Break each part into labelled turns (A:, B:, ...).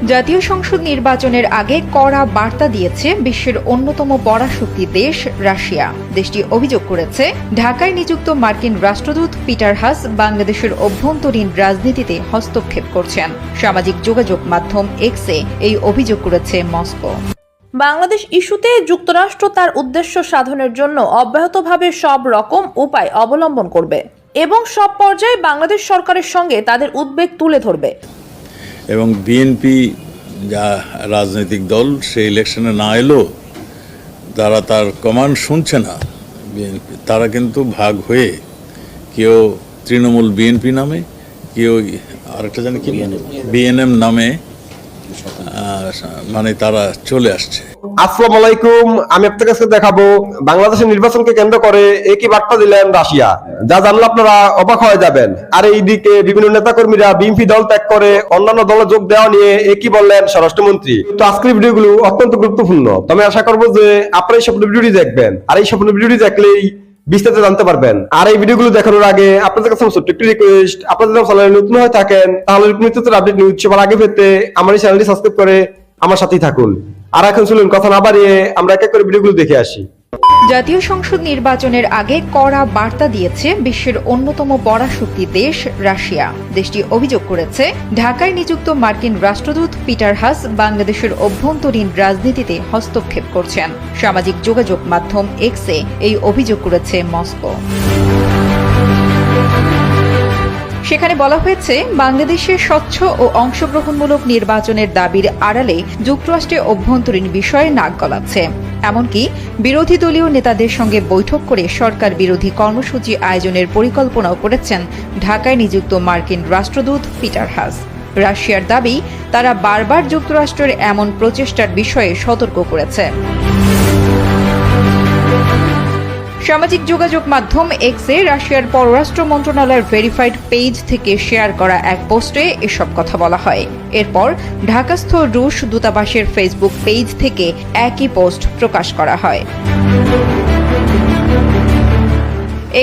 A: জাতীয় সংসদ নির্বাচনের আগে কড়া বার্তা দিয়েছে বিশ্বের অন্যতম পরাশক্তি দেশ রাশিয়া। দেশটি অভিযোগ করেছে, ঢাকায় নিযুক্ত মার্কিন রাষ্ট্রদূত পিটার হাস বাংলাদেশের অভ্যন্তরীণ রাজনীতিতে হস্তক্ষেপ করছেন। সামাজিক যোগাযোগ মাধ্যম এক্সে এই অভিযোগ করেছে মস্কো।
B: বাংলাদেশ ইস্যুতে যুক্তরাষ্ট্র তার উদ্দেশ্য সাধনের জন্য অব্যাহতভাবে সব রকম উপায় অবলম্বন করবে এবং সব পর্যায়ে বাংলাদেশ সরকারের সঙ্গে তাদের উদ্বেগ তুলে ধরবে।
C: এবং বিএনপি যা রাজনৈতিক দল সে ইলেকশনে না এলো, তারা তার কমান্ড শুনছে না। বিএনপি তারা কিন্তু ভাগ হয়ে কেউ তৃণমূল বিএনপি নামে, কেউ আরেকটা জানি কি বিএনএম নামে মানে তারা চলে আসছে।
D: আসসালামু আলাইকুম, আমি আপনাদের কাছে দেখাবো বাংলাদেশের নির্বাচনকে কেন্দ্র করে একই বার্তা দিলেন রাশিয়া, যা জানলে আপনারা অবাক হয়ে যাবেন। আর এইদিকে বিভিন্ন নেতাকর্মীরা বিএনপি দল ত্যাগ করে অন্যান্য দলে যোগ দেওয়া নিয়ে একই বললেন স্বরাষ্ট্রমন্ত্রী। তো আজকের ভিডিওগুলো অত্যন্ত গুরুত্বপূর্ণ, তবে আশা করবো যে আপনারা এই সম্পূর্ণ ভিডিওটি দেখবেন, আর এই সম্পূর্ণ ভিডিওটি দেখলেই বিস্তারিত জানতে পারবেন। আর এই ভিডিওগুলো দেখানোর আগে আপনাদের কাছে ছোট্ট একটি রিকোয়েস্ট, আপনাদের চ্যানেলে নতুন হয়ে থাকেন তাহলে নিত্যতর আপডেট নিউজ সবার আগে পেতে আমার এই চ্যানেলটি সাবস্ক্রাইব করে আমার সাথেই থাকুন। আর এখন চলুন কথা না বাড়িয়ে আমরা এক এক করে ভিডিওগুলো দেখে আসি।
A: জাতীয় সংসদ নির্বাচনের আগে কড়া বার্তা দিয়েছে বিশ্বের অন্যতম পরাশক্তি দেশ রাশিয়া। দেশটি অভিযোগ করেছে, ঢাকায় নিযুক্ত মার্কিন রাষ্ট্রদূত পিটার হাস বাংলাদেশের অভ্যন্তরীণ রাজনীতিতে হস্তক্ষেপ করছেন। সামাজিক যোগাযোগ মাধ্যম এক্সে এই অভিযোগ করেছে মস্কো। সেখানে বলা হয়েছে, বাংলাদেশের স্বচ্ছ ও অংশগ্রহণমূলক নির্বাচনের দাবির আড়ালে যুক্তরাষ্ট্রে অভ্যন্তরীণ বিষয়ে নাক গলাচ্ছে। এমনকি বিরোধী দলীয় নেতাদের সঙ্গে বৈঠক করে সরকার বিরোধী কর্মসূচি আয়োজনের পরিকল্পনাও করেছেন ঢাকায় নিযুক্ত মার্কিন রাষ্ট্রদূত পিটার হাস। রাশিয়ার দাবি, তারা বারবার যুক্তরাষ্ট্রের এমন প্রচেষ্টার বিষয়ে সতর্ক করেছে। সামাজিক যোগাযোগ মাধ্যম এক্সে রাশিয়ার পররাষ্ট্র মন্ত্রণালয়ের ভেরিফাইড পেজ থেকে শেয়ার করা এক পোস্টে এসব কথা বলা হয়। এরপর ঢাকাস্থ রুশ দূতাবাসের ফেসবুক পেজ থেকে একই পোস্ট প্রকাশ করা হয়।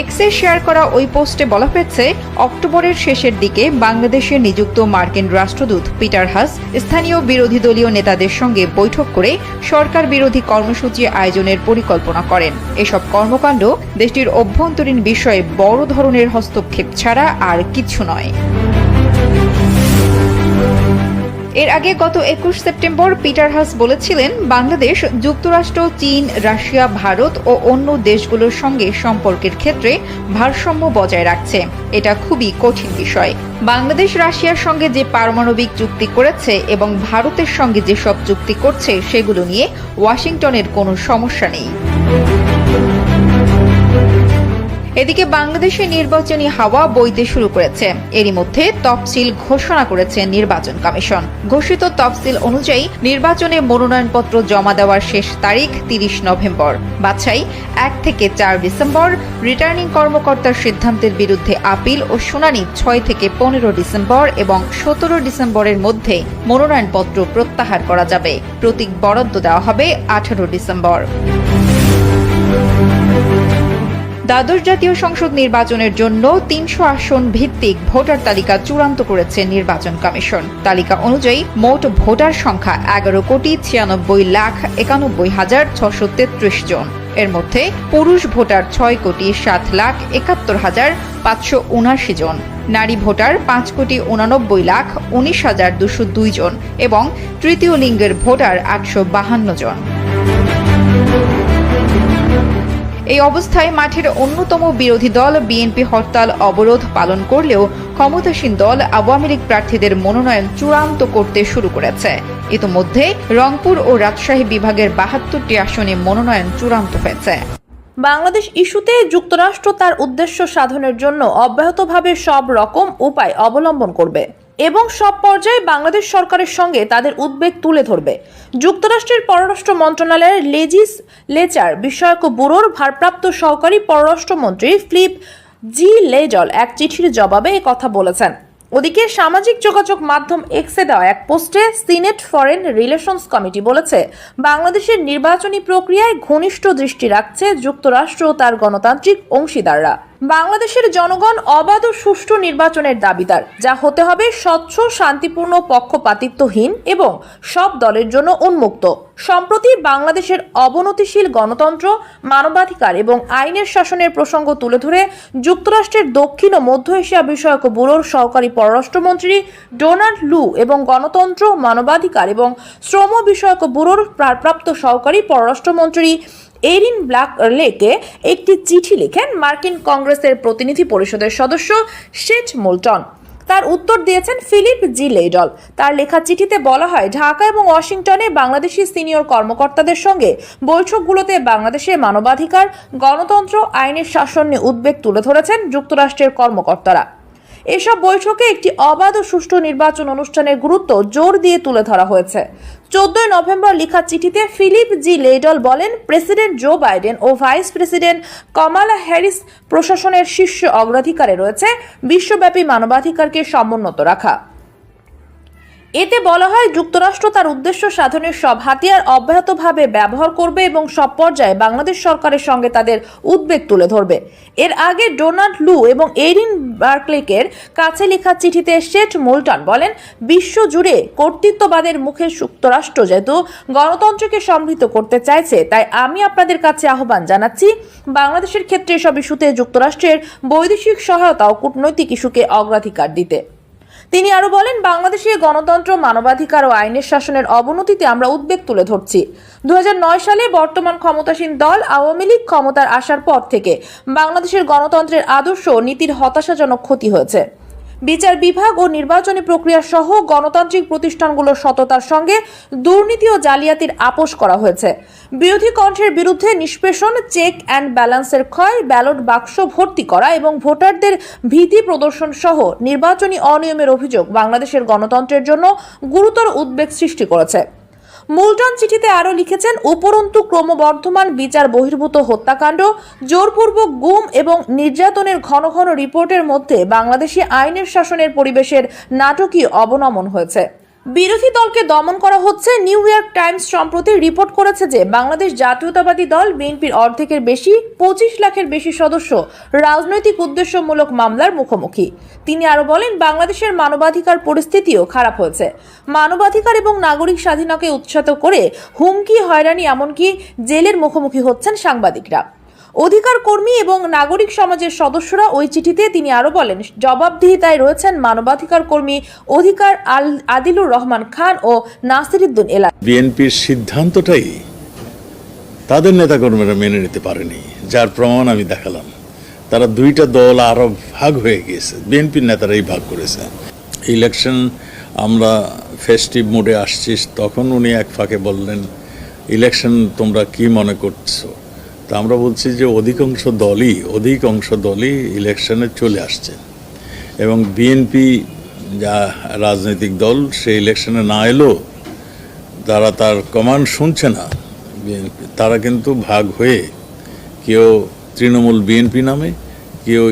A: এক্সে শেয়ার করা ওই পোস্টে বলা হয়েছে, অক্টোবরের শেষের দিকে বাংলাদেশে নিযুক্ত মার্কিন রাষ্ট্রদূত পিটার হাস স্থানীয় বিরোধী দলীয় নেতাদের সঙ্গে বৈঠক করে সরকার বিরোধী কর্মসূচি আয়োজনের পরিকল্পনা করেন। এসব কর্মকাণ্ড দেশটির অভ্যন্তরীণ বিষয়ে বড় ধরনের হস্তক্ষেপ ছাড়া আর কিছু নয়। এর আগে গত 21 সেপ্টেম্বর পিটার হাস বলেছিলেন, বাংলাদেশ যুক্তরাষ্ট্র, চীন, রাশিয়া, ভারত ও অন্য দেশগুলোর সঙ্গে সম্পর্কের ক্ষেত্রে ভারসাম্য বজায় রাখছে। এটা খুবই কঠিন বিষয়। বাংলাদেশ রাশিয়ার সঙ্গে যে পারমাণবিক চুক্তি করেছে এবং ভারতের সঙ্গে যেসব চুক্তি করছে সেগুলো নিয়ে ওয়াশিংটনের কোনো সমস্যা নেই। এদিকে বাংলাদেশে নির্বাচনী হাওয়া বইতে শুরু করেছে। এরই মধ্যে তফসিল ঘোষণা করেছে নির্বাচন কমিশন। ঘোষিত তফসিল অনুযায়ী নির্বাচনে মনোনয়নপত্র জমা দেওয়ার শেষ তারিখ 30 নভেম্বর, বাছাই 1 থেকে 4 ডিসেম্বর, রিটার্নিং কর্মকর্তার সিদ্ধান্তের বিরুদ্ধে আপিল ও শুনানি 6 থেকে 15 ডিসেম্বর এবং 17 ডিসেম্বরের মধ্যে মনোনয়নপত্র প্রত্যাহার করা যাবে। প্রতীক বরাদ্দ দেওয়া হবে 18 ডিসেম্বর। দ্বাদশ জাতীয় সংসদ নির্বাচনের জন্য 300 আসন ভিত্তিক ভোটার তালিকা চূড়ান্ত করেছে নির্বাচন কমিশন। তালিকা অনুযায়ী মোট ভোটার সংখ্যা 11,96,91,633 জন। এর মধ্যে পুরুষ ভোটার 6,07,71,579 জন, নারী ভোটার 5,89,19,202 জন এবং তৃতীয় লিঙ্গের ভোটার 852 জন। এই অবস্থায় মাঠের অন্যতম বিরোধী দল বিএনপি হরতাল অবরোধ পালন করলেও ক্ষমতাসীন দল আওয়ামী লীগ প্রার্থীদের মনোনয়ন চূড়ান্ত করতে শুরু করেছে। ইতোমধ্যে রংপুর ও রাজশাহী বিভাগের 72টি আসনে মনোনয়ন চূড়ান্ত হয়েছে।
B: বাংলাদেশ ইস্যুতে যুক্তরাষ্ট্র তার উদ্দেশ্য সাধনের জন্য অব্যাহতভাবে সব রকম উপায় অবলম্বন করবে এবং সব পর্যায়ে বাংলাদেশ সরকারের সঙ্গে তাদের উদ্বেগ তুলে ধরবে। যুক্তরাষ্ট্রের পররাষ্ট্র মন্ত্রণালয়ের লেজিসলেচার বিষয়ক ব্যুরোর ভারপ্রাপ্ত সহকারী পররাষ্ট্রমন্ত্রী ফিলিপ জি লেজল এক চিঠির জবাবে কথা বলেছেন। ওদিকে সামাজিক যোগাযোগ মাধ্যম এক্সে দেওয়া এক পোস্টে সিনেট ফরেন রিলেশনস কমিটি বলেছে, বাংলাদেশের নির্বাচনী প্রক্রিয়ায় ঘনিষ্ঠ দৃষ্টি রাখছে যুক্তরাষ্ট্র ও তার গণতান্ত্রিক অংশীদাররা। বাংলাদেশের জনগণ অবাধ ও সুষ্ঠু নির্বাচনের দাবিদার, যা হতে হবে স্বচ্ছ, শান্তিপূর্ণ, পক্ষপাতিত্বহীন এবং সব দলের জন্য উন্মুক্ত। সম্প্রতি বাংলাদেশের অবনতিশীল গণতন্ত্র, মানবাধিকার এবং আইনের শাসনের প্রসঙ্গ তুলে ধরে যুক্তরাষ্ট্রের দক্ষিণ ও মধ্য এশিয়া বিষয়ক ব্যুরোর সহকারী পররাষ্ট্রমন্ত্রী ডোনাল্ড লু এবং গণতন্ত্র, মানবাধিকার এবং শ্রম বিষয়ক ব্যুরোর ভারপ্রাপ্ত সহকারী পররাষ্ট্রমন্ত্রী এরিন ব্ল্যাকলেকে একটি চিঠি লিখেন মার্কিন কংগ্রেসের প্রতিনিধি পরিষদের সদস্য শেঠ মোল্টন। তার উত্তর দিয়েছেন ফিলিপ জি লেইডল। তার লেখা চিঠিতে বলা হয়, ঢাকা এবং ওয়াশিংটনে বাংলাদেশি সিনিয়র কর্মকর্তাদের সঙ্গে বৈঠকগুলোতে বাংলাদেশের মানবাধিকার, গণতন্ত্র, আইনের শাসন নিয়ে উদ্বেগ তুলে ধরেছেন যুক্তরাষ্ট্রের কর্মকর্তারা। এসব বৈঠকে একটি অবাধ ও সুষ্ঠু নির্বাচন অনুষ্ঠানের গুরুত্ব জোর দিয়ে তুলে ধরা হয়েছে। 14 নভেম্বর লেখা চিঠিতে ফিলিপ জি লেইডল বলেন, প্রেসিডেন্ট জো বাইডেন ও ভাইস প্রেসিডেন্ট কামালা হ্যারিস প্রশাসনের শীর্ষ অগ্রাধিকারে রয়েছে বিশ্বব্যাপী মানবাধিকারকে সমুন্নত রাখা। এতে বলা হয়, যুক্তরাষ্ট্র তার উদ্দেশ্য সাধনের সব হাতিয়ার অব্যাহতভাবে ব্যবহার করবে এবং সব পর্যায়ে বাংলাদেশ সরকারের সঙ্গে তাদের উদ্বেগ তুলে ধরবে। এর আগে ডোনাল্ড লু এবং এরিন ব্ল্যাকলেকের কাছে লেখা চিঠিতে শেঠ মোল্টন বলেন, বিশ্বজুড়ে কর্তৃত্ববাদের মুখে যুক্তরাষ্ট্র যেহেতু গণতন্ত্রকে সমৃদ্ধ করতে চাইছে, তাই আমি আপনাদের কাছে আহ্বান জানাচ্ছি বাংলাদেশের ক্ষেত্রে এসব ইস্যুতে যুক্তরাষ্ট্রের বৈদেশিক সহায়তা ও কূটনৈতিক ইস্যুকে অগ্রাধিকার দিতে। তিনি আরো বলেন, বাংলাদেশে গণতন্ত্র, মানবাধিকার ও আইনের শাসনের অবনতিতে আমরা উদ্বেগ তুলে ধরছি। 2009 সালে বর্তমান ক্ষমতাসীন দল আওয়ামী লীগ ক্ষমতার আসার পর থেকে বাংলাদেশের গণতন্ত্রের আদর্শ ও নীতির হতাশাজনক ক্ষতি হয়েছে। বিচার বিভাগ ও নির্বাচনী প্রক্রিয়া সহ গণতান্ত্রিক প্রতিষ্ঠানগুলোর সততার সঙ্গে দুর্নীতি ও জালিয়াতির আপোষ করা হয়েছে। বিরোধী কণ্ঠের বিরুদ্ধে নিষ্পেষণ, চেক অ্যান্ড ব্যালেন্সের ক্ষয়, ব্যালট বাক্স ভর্তি করা এবং ভোটারদের ভীতি প্রদর্শন সহ নির্বাচনী অনিয়মের অভিযোগ বাংলাদেশের গণতন্ত্রের জন্য গুরুতর উদ্বেগ সৃষ্টি করেছে। মোল্টন চিঠিতে আরও লিখেছেন, উপরন্তু ক্রমবর্ধমান বিচার বহির্ভূত হত্যাকাণ্ড, জোরপূর্বক গুম এবং নির্যাতনের ঘন ঘন রিপোর্টের মধ্যে বাংলাদেশি আইনের শাসনের পরিবেশের নাটকীয় অবনমন হয়েছে। বিরোধী দলকে দমন করা হচ্ছে। নিউ ইয়র্ক টাইমস সম্প্রতি রিপোর্ট করেছে যে বাংলাদেশ জাতীয়তাবাদী দল বিএনপির অর্ধেকের বেশি, 25 লাখের বেশি সদস্য রাজনৈতিক উদ্দেশ্যমূলক মামলার মুখোমুখি। তিনি আরো বলেন, বাংলাদেশের মানবাধিকার পরিস্থিতিও খারাপ হয়েছে। মানবাধিকার এবং নাগরিক স্বাধীনতাকে উৎসাহিত করে হুমকি, হয়রানি, এমনকি জেলের মুখোমুখি হচ্ছেন সাংবাদিকরা, অধিকার কর্মী এবং নাগরিক সমাজের সদস্যরা। ওই চিঠিতে তিনি আরো বলেন, জবাবদিহিতায় রয়েছেন মানবাধিকার কর্মী অধিকার আদিলুর রহমান খান ও নাসিরউদ্দিন এলা।
C: বিএনপির সিদ্ধান্তটাই তাদের নেতাকর্মীরা মেনে নিতে পারেনি, যার প্রমাণ আমি দেখালাম। তারা দুইটা দল আরো ভাগ হয়ে গিয়েছে, বিএনপির নেতারাই ভাগ করেছে। ইলেকশন আমরা ফেস্টিভ মোডে আসছিস, তখন উনি এক ফাঁকে বললেন, ইলেকশন তোমরা কি মনে করছো? তা আমরা বলছি যে অধিকাংশ দলই ইলেকশনে চলে আসছে এবং বিএনপি যা রাজনৈতিক দল সে ইলেকশনে না এলেও যারা তার কমান্ড শুনছে না, বিএনপি তারা কিন্তু ভাগ হয়ে কেউ তৃণমূল বিএনপি নামে, কেউ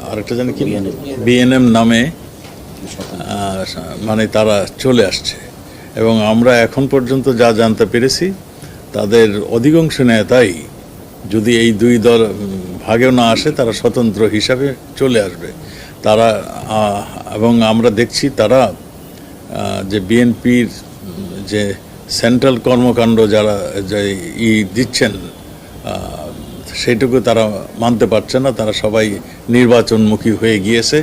C: আরেকটা জানি কি বিএনএম নামে মানে তারা চলে আসছে। এবং আমরা এখন পর্যন্ত যা জানতে পেরেছি, তাদের অধিকাংশ নেতাই যদি এই দুই দল ভাগেও না আসে, তারা স্বতন্ত্র হিসাবে চলে আসবে। তারা এবং আমরা দেখছি তারা যে বিএনপির যে সেন্ট্রাল কর্মকাণ্ড যারা দিচ্ছেন সেইটুকু তারা মানতে পারছে না। তারা সবাই নির্বাচনমুখী হয়ে গিয়েছে,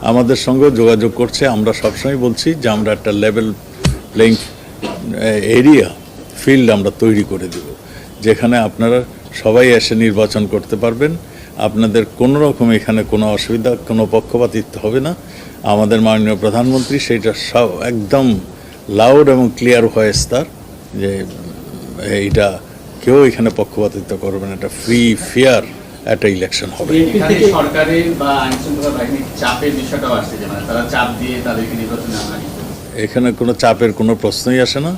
C: আমাদের সঙ্গেও যোগাযোগ করছে। আমরা সবসময় বলছি যে আমরা একটা লেভেল প্লেইং এরিয়া ফিল্ড আমরা তৈরি করে দেব, যেখানে আপনারা সবাই এসে নির্বাচন করতে পারবেন। আপনাদের কোনো রকম এখানে কোনো অসুবিধা, কোনো পক্ষপাতিত্ব হবে না। আমাদের মাননীয় প্রধানমন্ত্রী সেইটা সব একদম লাউড এবং ক্লিয়ার ভয়েস তার, যে এইটা কেউ এখানে পক্ষপাতিত্ব করবে না, এটা ফ্রি ফেয়ার একটা ইলেকশন হবে।
E: সরকারের বা আইনশৃঙ্খলা বাহিনীর চাপের বিষয়টাও আসছে, যে মানে তারা চাপ দিয়ে তাদেরকে নির্বাচনে আনা।
C: এখানে কোনো চাপের কোনো প্রশ্নই আসে না।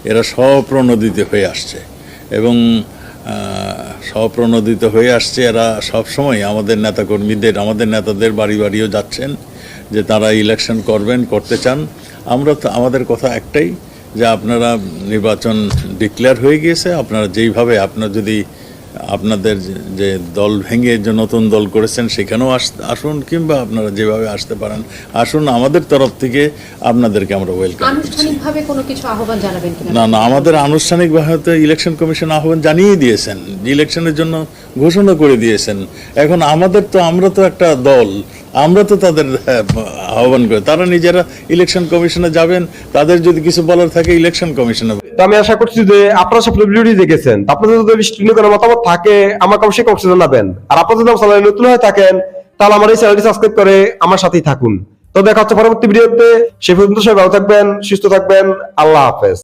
C: এরা স্বপ্রণোদিত হয়ে আসছে এবং স্বপ্রণোদিত হয়ে আসছে। এরা সবসময় আমাদের নেতাকর্মীদের, আমাদের নেতাদের বাড়ি বাড়িও যাচ্ছেন যে তারা ইলেকশন করতে চান। আমরা তো আমাদের কথা একটাই, যে আপনারা নির্বাচন ডিক্লেয়ার হয়ে গিয়েছে, আপনারা যেইভাবে আপনারা যদি আপনাদের যে দল ভেঙে যে নতুন দল করেছেন সেখানেও আসুন, কিংবা আপনারা যেভাবে আসতে পারেন আসুন। আমাদের তরফ থেকে আপনাদেরকে আমরা ওয়েলকাম করছি।
F: আনুষ্ঠানিকভাবে কোনো কিছু আহ্বান জানাবেন কিনা?
C: না, আমাদের আনুষ্ঠানিকভাবে তো ইলেকশন কমিশন আহ্বান জানিয়ে দিয়েছেন, ইলেকশনের জন্য ঘোষণা করে দিয়েছেন। এখন আমরা তো একটা দল, আমরা তো তাদের আহ্বান করি, তারা নিজেরা ইলেকশন কমিশনে যাবেন, তাদের যদি কিছু বলার থাকে ইলেকশন কমিশনে।
D: তো আমি আশা করছি যে আপনারা সব ভিডিওটি দেখেছেন। আপনাদের যদি কোনো মতামত থাকে আমাকে অবশ্যই কমেন্টে জানাবেন। আর আপনারা যদি আমার চ্যানেলে নতুন হয়ে থাকেন তাহলে আমার এই চ্যানেলটি সাবস্ক্রাইব করে আমার সাথেই থাকুন। তো দেখা হচ্ছে পরবর্তী ভিডিওতে। সে পর্যন্ত সবাই ভালো থাকবেন, সুস্থ থাকবেন। আল্লাহ হাফেজ।